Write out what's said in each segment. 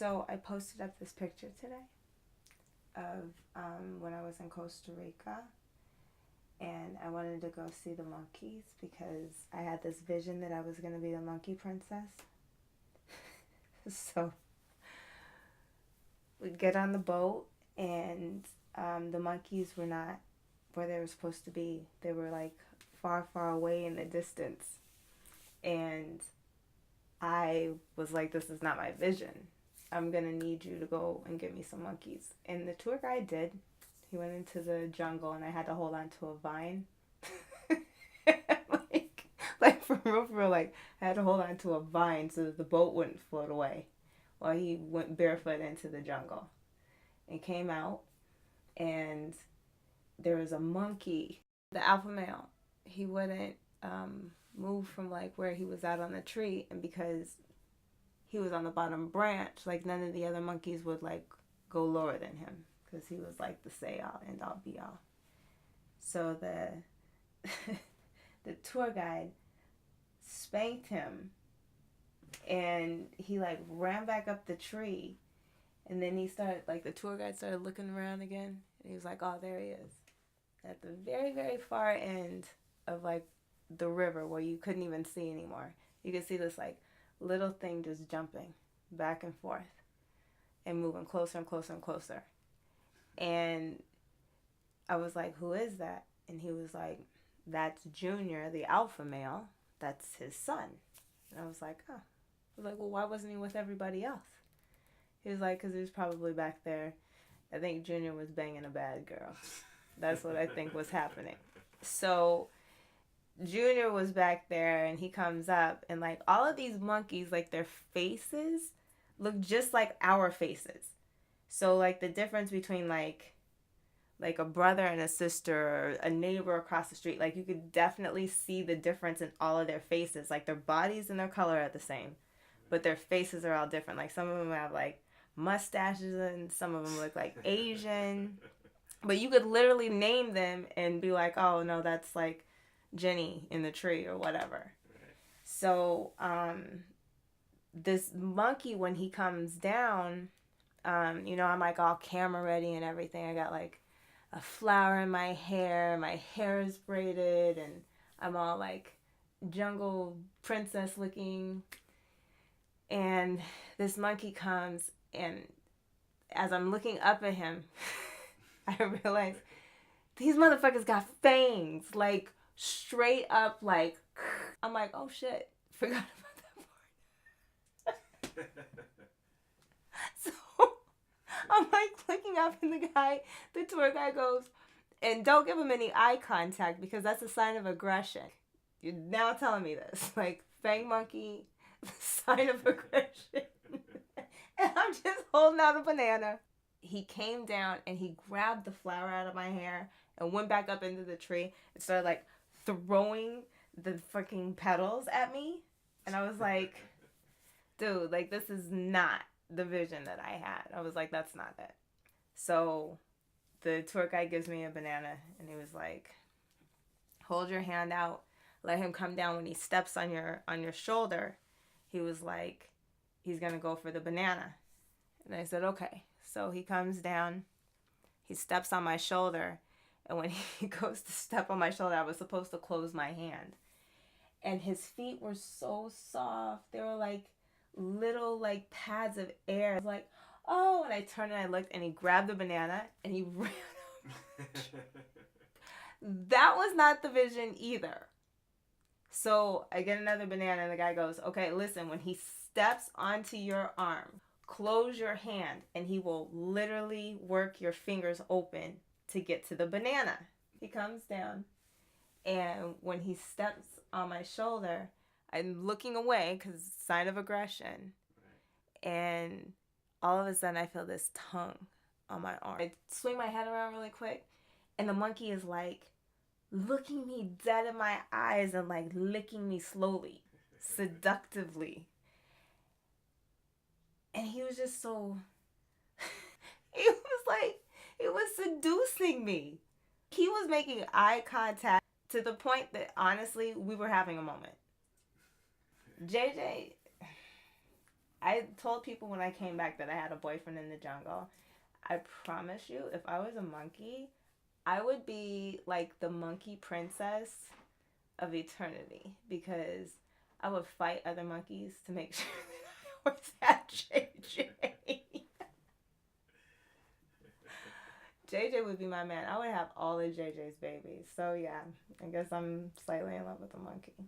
So I posted up this picture today of when I was in Costa Rica, and I wanted to go see the monkeys because I had this vision that I was going to be the monkey princess. So we get on the boat, and the monkeys were not where they were supposed to be. They were like far, far away in the distance. And I was like, this is not my vision. I'm going to need you to go and get me some monkeys. And the tour guide did. He went into the jungle, and I had to hold on to a vine. like for real, like I had to hold on to a vine so that the boat wouldn't float away while he went barefoot into the jungle and came out. And there was a monkey, the alpha male. He wouldn't move from like where he was at on the tree, and because he was on the bottom branch, like none of the other monkeys would like go lower than him because he was like the say all end all be all. So the the tour guide spanked him, and he like ran back up the tree, and then he started like the tour guide started looking around again, and he was like, oh, there he is at the very, very far end of like the river where you couldn't even see anymore. You could see this like little thing just jumping back and forth and moving closer and closer and closer. And I was like, who is that? And he was like, that's Junior, the alpha male. That's his son. And I was like, oh. I was like, well, why wasn't he with everybody else? He was like, because he was probably back there. I think Junior was banging a bad girl. That's what I think was happening. So Junior was back there, and he comes up, and like all of these monkeys, like their faces look just like our faces. So like the difference between like a brother and a sister or a neighbor across the street, like you could definitely see the difference in all of their faces. Like their bodies and their color are the same, but their faces are all different. Like some of them have like mustaches, and some of them look like Asian. But you could literally name them and be like, oh, no, that's like Jenny in the tree or whatever. Right. So this monkey, when he comes down, I'm like all camera ready and everything. I got like a flower in my hair is braided, and I'm all like jungle princess looking. And this monkey comes, and as I'm looking up at him, I realized these motherfuckers got fangs, like straight up, like I'm like, oh shit, forgot about that part. So I'm like looking up, and the tour guide goes, and don't give him any eye contact because that's a sign of aggression. You're now telling me this, like fang monkey, sign of aggression. And I'm just holding out a banana. He came down, and he grabbed the flower out of my hair and went back up into the tree and started like throwing the freaking petals at me. And I was like, dude, like this is not the vision that I had. I was like, that's not it. So the tour guide gives me a banana, and he was like, hold your hand out, let him come down. When he steps on your shoulder, he was like, he's gonna go for the banana. And I said, okay. So he comes down, he steps on my shoulder, and when he goes to step on my shoulder, I was supposed to close my hand. And his feet were so soft. They were like little like pads of air. I was like, oh, and I turned and I looked, and he grabbed the banana and he ran up. That was not the vision either. So I get another banana, and the guy goes, okay, listen, when he steps onto your arm, close your hand, and he will literally work your fingers open to get to the banana. He comes down, and when he steps on my shoulder, I'm looking away because sign of aggression. And all of a sudden, I feel this tongue on my arm. I swing my head around really quick, and the monkey is like looking me dead in my eyes and like licking me slowly, seductively. And he was just so, he was seducing me. He was making eye contact to the point that honestly, we were having a moment. JJ, I told people when I came back that I had a boyfriend in the jungle. I promise you, if I was a monkey, I would be like the monkey princess of eternity because I would fight other monkeys to make sure that I always had JJ. JJ would be my man. I would have all of JJ's babies. So yeah, I guess I'm slightly in love with a monkey.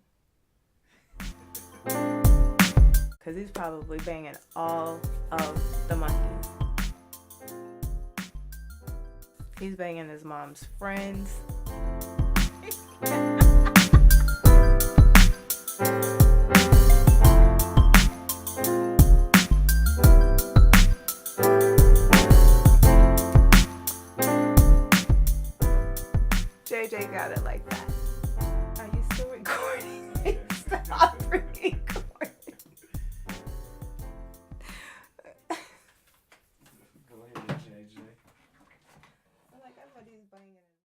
Because he's probably banging all of the monkeys. He's banging his mom's friends. JJ got it like that. Are you still recording? Stop recording. Go ahead, JJ. I'm like, I thought he was banging.